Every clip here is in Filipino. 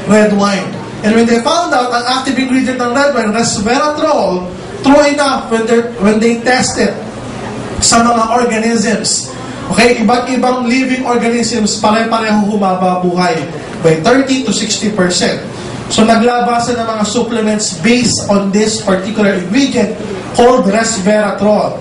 red wine. And when they found out ang active ingredient ng red wine, resveratrol, true enough, when they tested sa mga organisms, okay, iba't ibang living organisms, pare-pareho humaba buhay by 30 to 60%. So naglabasan ng mga supplements based on this particular ingredient called resveratrol.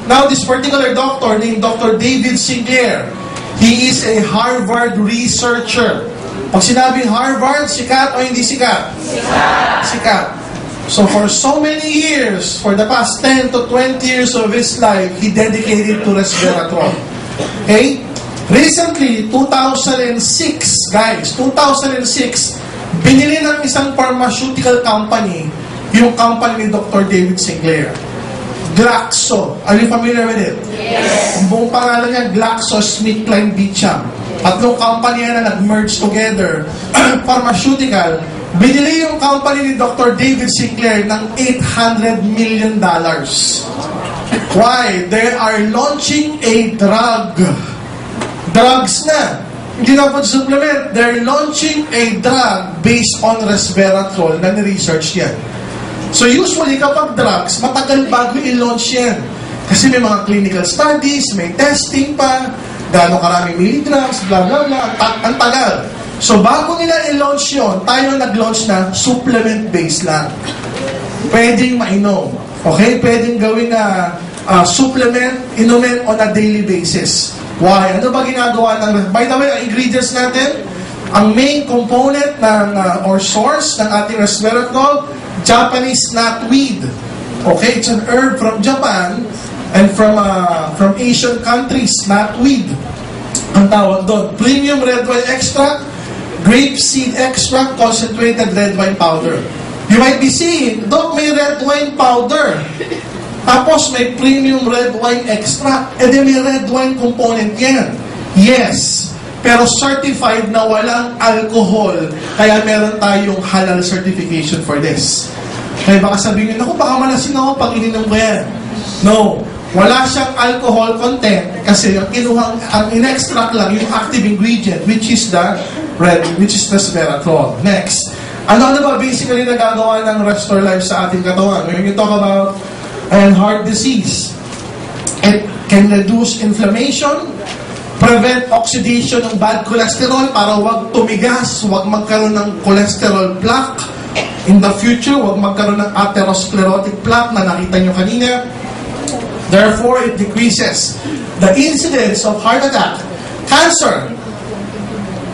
Now, this particular doctor named Dr. David Sinclair, he is a Harvard researcher. Pag sinabing Harvard, sikat o hindi sikat? Sikat. Sikat. So for so many years, for the past 10 to 20 years of his life, he dedicated to resveratrol. Okay? Recently, 2006, guys, 2006, binili ng isang pharmaceutical company, yung company ni Dr. David Sinclair. Glaxo. Are you familiar with it? Yes. Ang buong pangalan niya, GlaxoSmithKline Beecham. Tatlong company na nag-merge together, pharmaceutical. Binili yung company ni Dr. David Sinclair ng $800 million. Why? They are launching a drug. Drugs na. Hindi na po supplement. They're launching a drug based on resveratrol na ni-research yan. So usually kapag drugs, matagal bago i-launch yan. Kasi may mga clinical studies, may testing pa, gano'ng karaming milligrams, blah blah blah, ang tagal. So bago nila i-launch yun, tayo nag-launch na supplement-based lang. Pwedeng mainom. Okay? Pwedeng gawin na supplement, inumin on a daily basis. Why? Ano ba ginagawa ng... By the way, ang ingredients natin, ang main component ng or source ng ating resveratrol, Japanese knotweed. Okay? It's an herb from Japan and from Asian countries, knotweed. Ang tawag doon, premium red wine extract, grape seed extract, concentrated red wine powder. You might be seeing, Doc, may red wine powder. Tapos may premium red wine extract. E di may red wine component yan. Yes. Pero certified na walang alcohol. Kaya meron tayong halal certification for this. Kaya baka sabihin nyo, baka malasin ako pag ininom ko yan. No. Wala siyang alcohol content kasi yung kinuhang, ang in-extract lang yung active ingredient which is the resveratrol. Next. Ano ba basically nagagawa ng Restore Life sa ating katawan? When you talk about heart disease, it can reduce inflammation, prevent oxidation ng bad cholesterol para wag tumigas, wag magkaroon ng cholesterol plaque. In the future, wag magkaroon ng atherosclerotic plaque na nakita nyo kanina. Therefore, it decreases the incidence of heart attack, cancer.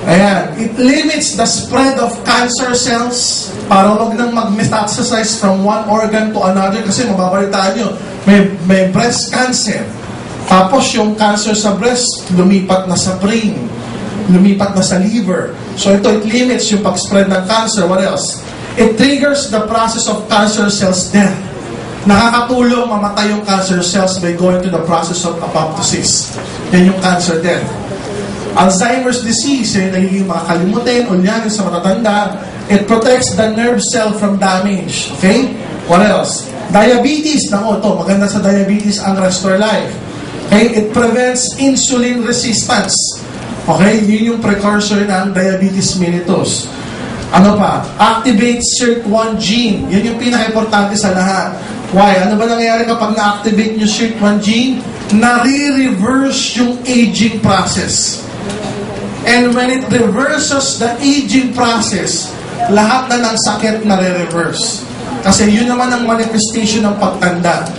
Ayan, it limits the spread of cancer cells para wag nang mag-metastasize from one organ to another kasi mababalitaan nyo, may breast cancer. Tapos yung cancer sa breast, lumipat na sa brain, lumipat na sa liver. So ito, it limits yung pag-spread ng cancer. What else? It triggers the process of cancer cells death. Nakakatulong mamatay yung cancer cells by going to the process of apoptosis. Yan yung cancer death. Alzheimer's disease, yung nagiging makakalimutin, ulyanin sa matatanda, it protects the nerve cell from damage. Okay? What else? Diabetes. Nako, ito, maganda sa diabetes ang Restore Life. Okay? It prevents insulin resistance. Okay? Yun yung precursor ng diabetes mellitus. Ano pa? Activate SIRT1 gene. Yan yung pinaka-importante sa lahat. Why? Ano ba nangyayari kapag na-activate yung SIRT1 gene? Nare-reverse yung aging process. And when it reverses the aging process, lahat na ng sakit nare-reverse. Kasi yun naman ang manifestation ng pagtanda.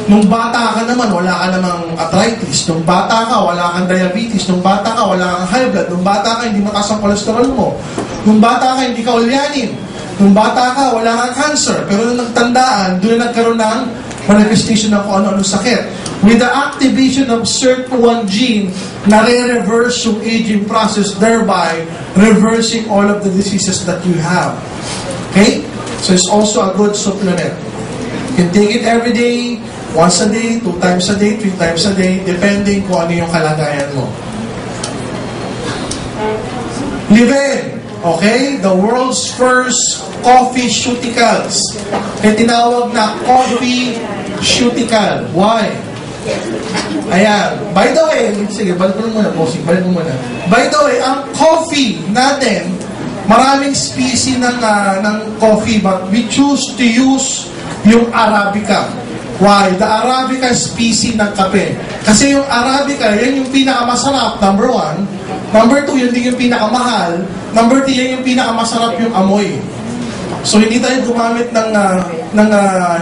Nung bata ka naman, wala ka namang arthritis. Nung bata ka, wala kang diabetes. Nung bata ka, wala kang high blood. Nung bata ka, hindi mataas ang cholesterol mo. Nung bata ka, hindi ka ulyanin. Nung bata ka, wala kang cancer. Pero nung nagtandaan, doon nagkaroon ng manifestation ng kung ano-ano sakit. With the activation of SIRT1 gene, nare-reverse yung aging process, thereby reversing all of the diseases that you have. Okay? So it's also a good supplement. You can take it every day, once a day, 2 times a day, 3 times a day, depending kung ano yung kalagayan mo. Liven. Okay? The world's first coffee shooticals. Kaya tinawag na coffee shootical. Why? Ayan. By the way, sige, balik mo muna, bossing. Balik mo muna. By the way, ang coffee natin, Maraming species ng coffee, but we choose to use yung Arabica. Why? The Arabica species ng kape. Kasi yung Arabica, yan yung pinakamasarap, number 1. Number 2, yun din yung pinakamahal. Number 3, yan yung pinakamasarap yung amoy. So hindi tayo gumamit ng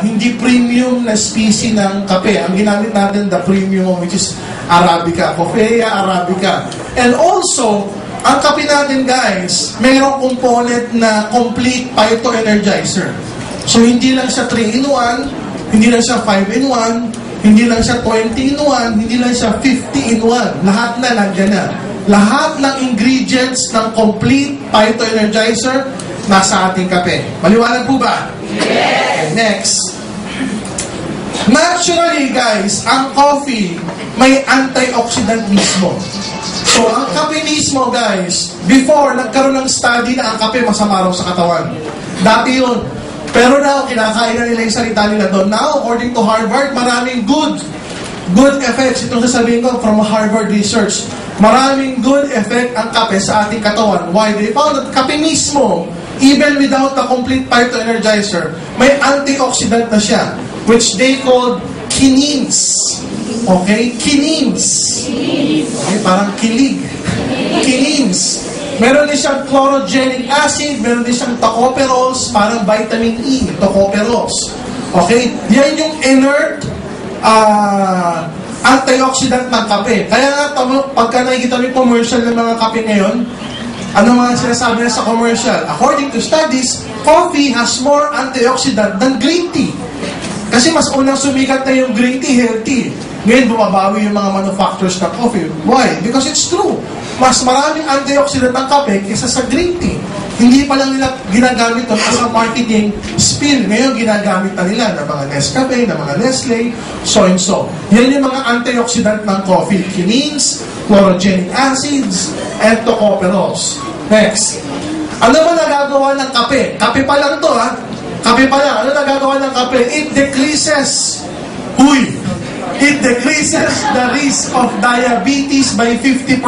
hindi premium na species ng kape. Ang ginamit natin, the premium, which is Arabica, Coffea Arabica. And also, ang kape natin, guys, mayroong component na complete phytoenergizer. So hindi lang siya 3-in-1, hindi lang siya 5-in-1, hindi lang siya 20-in-1, hindi lang siya 50-in-1. Lahat na nandiyan na. Lahat ng ingredients ng complete phytoenergizer nasa ating kape. Maliwanag po ba? Yes! Next. Naturally, guys, ang coffee may antioxidant mismo. So, ang kape mismo, guys, before, nagkaroon ng study na ang kape masama raw sa katawan. Dati yun. Pero now, kinakain na nila yung salita nila doon. Now, according to Harvard, maraming good effects. Itong sasabihin ko from Harvard Research. Maraming good effect ang kape sa ating katawan. Why? They found that kape mismo, even without the complete phytoenergizer, may antioxidant na siya, which they called quinines. Okay? Quinines. Okay, parang kilig. Quinines. Meron din siyang chlorogenic acid, meron din siyang tocopherols, parang vitamin E, tocopherols. Okay? Yan yung inert antioxidant ng kape. Kaya nga, pagka nakikita mo yung commercial ng mga kape ngayon, ano mga sinasabi na sa commercial? According to studies, coffee has more antioxidant than green tea. Kasi mas unang sumikat na yung green tea, healthy. Ngayon, bumabawi yung mga manufacturers ng coffee. Why? Because it's true. Mas maraming antioxidant ng kape kaysa sa green tea. Hindi pa lang nila ginagamit ito as a marketing spin. Ngayon, ginagamit na nila ng mga Nescafe, ng mga Nestle, so and so. Yan yung mga antioxidant ng coffee. Quinines, chlorogenic acids, and tocopherols. Next. Ano ba nagagawa ng kape? Kape pa lang to, ha? Kape pa lang. Ano nagagawa ng kape? It decreases. It decreases the risk of diabetes by 50%.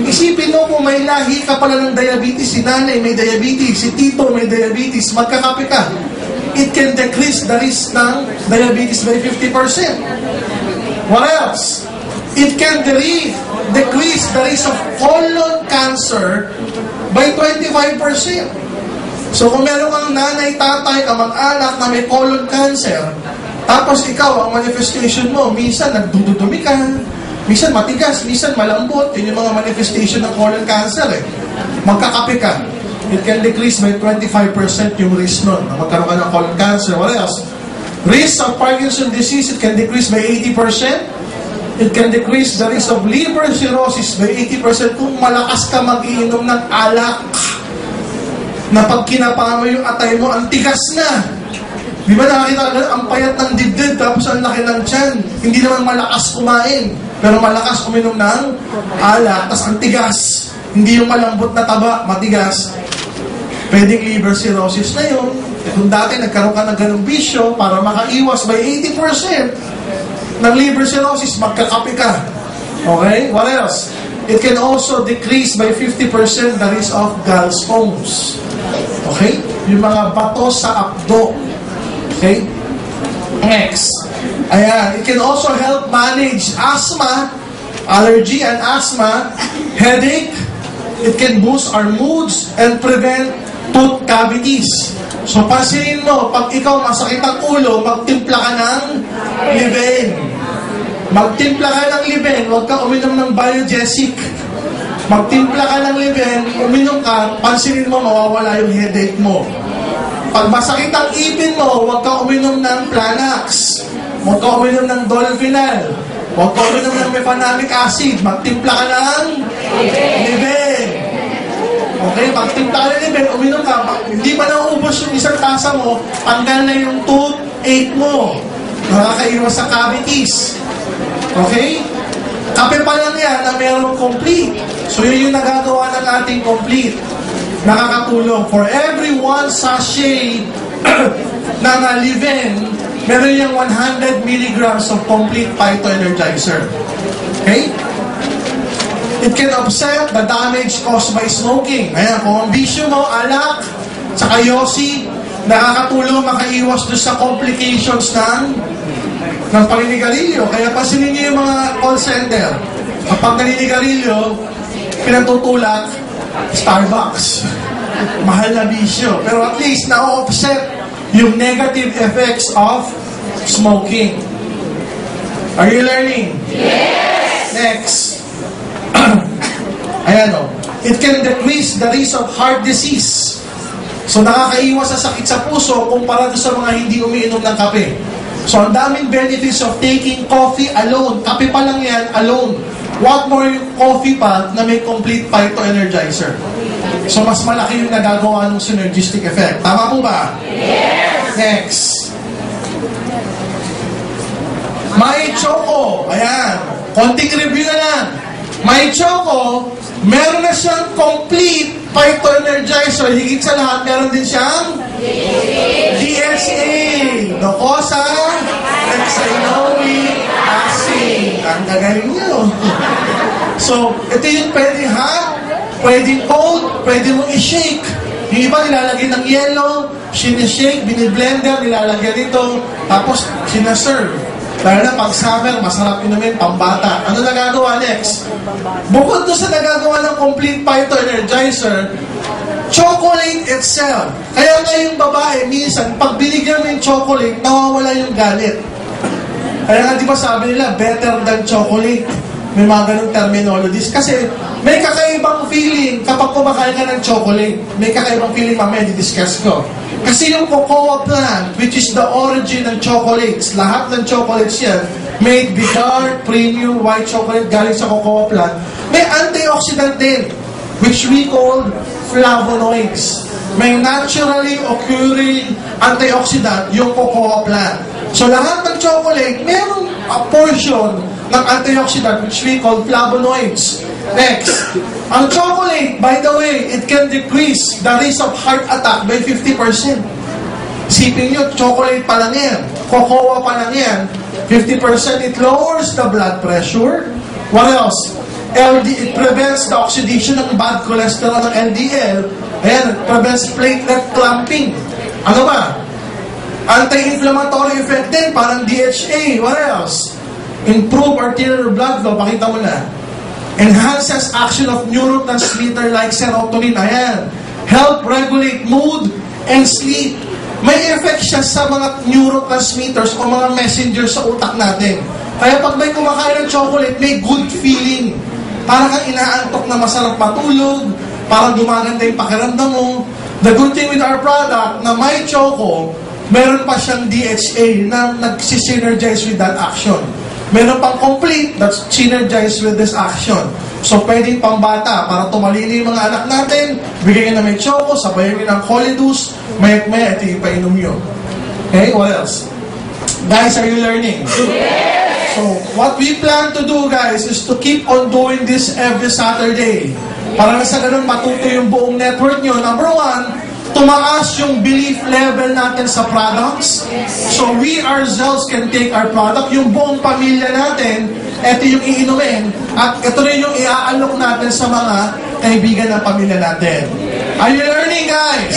Isipin mo kung may lahi ka pala ng diabetes, si nanay may diabetes, si tito may diabetes, magkakape ka. It can decrease the risk ng diabetes by 50%. What else? It can decrease the risk of colon cancer by 25%. So kung meron kang nanay, tatay, kamag-anak na may colon cancer, tapos ikaw, ang manifestation mo, minsan nagdududumi ka, minsan matigas, minsan malambot, yun yung mga manifestation ng colon cancer eh. Magkakape ka. It can decrease by 25% yung risk nun. Magkaroon ka ng colon cancer. What else? Risk of Parkinson's disease, it can decrease by 80%. It can decrease the risk of liver cirrhosis by 80% kung malakas ka mag-iinom ng alak na pag kinapa mo yung atay mo, ang tigas na. Di ba nakakita ka, ang payat ng dibdib, tapos ang laki ng tiyan. Hindi naman malakas kumain, pero malakas uminom ng alak, tapos ang tigas. Hindi yung malambot na taba, matigas. Pwedeng liver cirrhosis na yun. Kung dati nagkaroon ka ng ganung bisyo, para makaiwas by 80% ng liver cirrhosis, magkakape ka. Okay? What else? It can also decrease by 50% the risk of gallstones. Okay? Yung mga bato sa abdo. Okay? Next. Ayan. It can also help manage asthma, allergy and asthma, headache. It can boost our moods and prevent tooth cavities. So, pansinin mo, pag ikaw masakit ang ulo, magtimpla ka ng Liven. Magtimpla ka ng Liven, huwag ka uminom ng Biogesic. Magtimpla ka ng Liven, uminom ka, pansinin mo, mawawala yung headache mo. Pag masakit ang ipin mo, huwag ka uminom ng Planax. Huwag ka uminom ng Dolphinal. Huwag ka uminom ng mefenamic acid. Magtimpla ka ng Liven. Okay, magtimpla ka ng Liven, uminom ka. Hindi pa nauubos yung isang tasa mo, tanggal na yung toothache mo. Nakakaiwas sa cavities. Okay? Kape pa lang yan na mayroong complete. So yun yung nagagawa ng ating complete. Nakakatulong. For every 1 sachet ng Liven, meron yung 100 milligrams of complete phytoenergizer. Okay? It can offset the damage caused by smoking. Ayan, kung ang bisyo mo, alak, saka yosi, nakakatulong makaiwas doon sa complications ng paninigarilyo. Kaya pansinin niyo yung mga call center. Kapag naninigarilyo, pinatutulak, Starbucks. Mahal na bisyo. Pero at least na-offset yung negative effects of smoking. Are you learning? Yes! Next. Ayan o. It can decrease the risk of heart disease. So nakakaiwas sa sakit sa puso kumpara sa mga hindi umiinom ng kape. So ang daming benefits of taking coffee alone. Kape pa lang yan, alone. What more yung coffee pa na may complete phytoenergizer? So mas malaki yung nagagawa ng synergistic effect. Tama po ba? Yes! Next. May Choco. Ayan. Konting review na lang. May Choco, meron na siyang complete phytoenergizer. Higit sa lahat, meron din siyang DHA. Docosa, hexanoic acid. Ang gagaling nyo. So, ito yung pwedeng hot, pwedeng cold, pwede mong i-shake. Yung iba nilalagyan ng yellow, sinishake, biniblender, nilalagyan dito, tapos sinaserve. Lalo na pag summer, masarap inumin, pambata. Ano nagagawa next? Bukod doon sa nagagawa ng complete phytoenergizer, chocolate itself. Kaya nga yung babae, minsan, pag binigyan mo yung chocolate, nawawala yung galit. Kaya nga di ba sabi nila, better than chocolate. May mga ganong terminologies. Kasi may kakaibang feeling kapag kumakain ka ng chocolate. May kakaibang feeling, mamaya di-discuss ko. Kasi yung cocoa plant, which is the origin ng chocolates, lahat ng chocolates yan, made with dark, premium, white chocolate galing sa cocoa plant, may antioxidant din, which we call flavonoids. May naturally occurring antioxidant yung cocoa plant. So lahat ng chocolate, mayroong a portion ng antioxidant which we call flavonoids. Next, ang chocolate, by the way, it can decrease the risk of heart attack by 50%. Isipin nyo, chocolate pa lang yan, cocoa pa lang yan, 50% it lowers the blood pressure. What else? It prevents the oxidation ng bad cholesterol ng LDL. Ayan, it prevents platelet clumping. Ano ba? Anti-inflammatory effect din, parang DHA. What else? Improve arterial blood flow, pakita mo na. Enhances action of neurotransmitter like serotonin. Ayan. Help regulate mood and sleep. May effect siya sa mga neurotransmitters o mga messengers sa utak natin. Kaya pag may kumakain ng chocolate, may good feeling. Parang kang inaantok na masarap matulog, parang gumaganda yung pakiramdam mo. The good thing with our product, na may choco, meron pa siyang DHA na nagsisynergize with that action. Meron pang complete that's synergized with this action. So, pwedeng pambata para tumalili yung mga anak natin, bigyan na may choco, sabayan nyo ng Holidus, may ito yung painom nyo. Okay, what else? Guys, are you learning? Yes! So, what we plan to do, guys, is to keep on doing this every Saturday. Para na sa ganun matuto yung buong network nyo. Number one, tumaas yung belief level natin sa products. So we ourselves can take our product, yung buong pamilya natin, ito yung iinumin, at ito rin yung iaalok natin sa mga kaibigan ng pamilya natin. Are you learning, guys?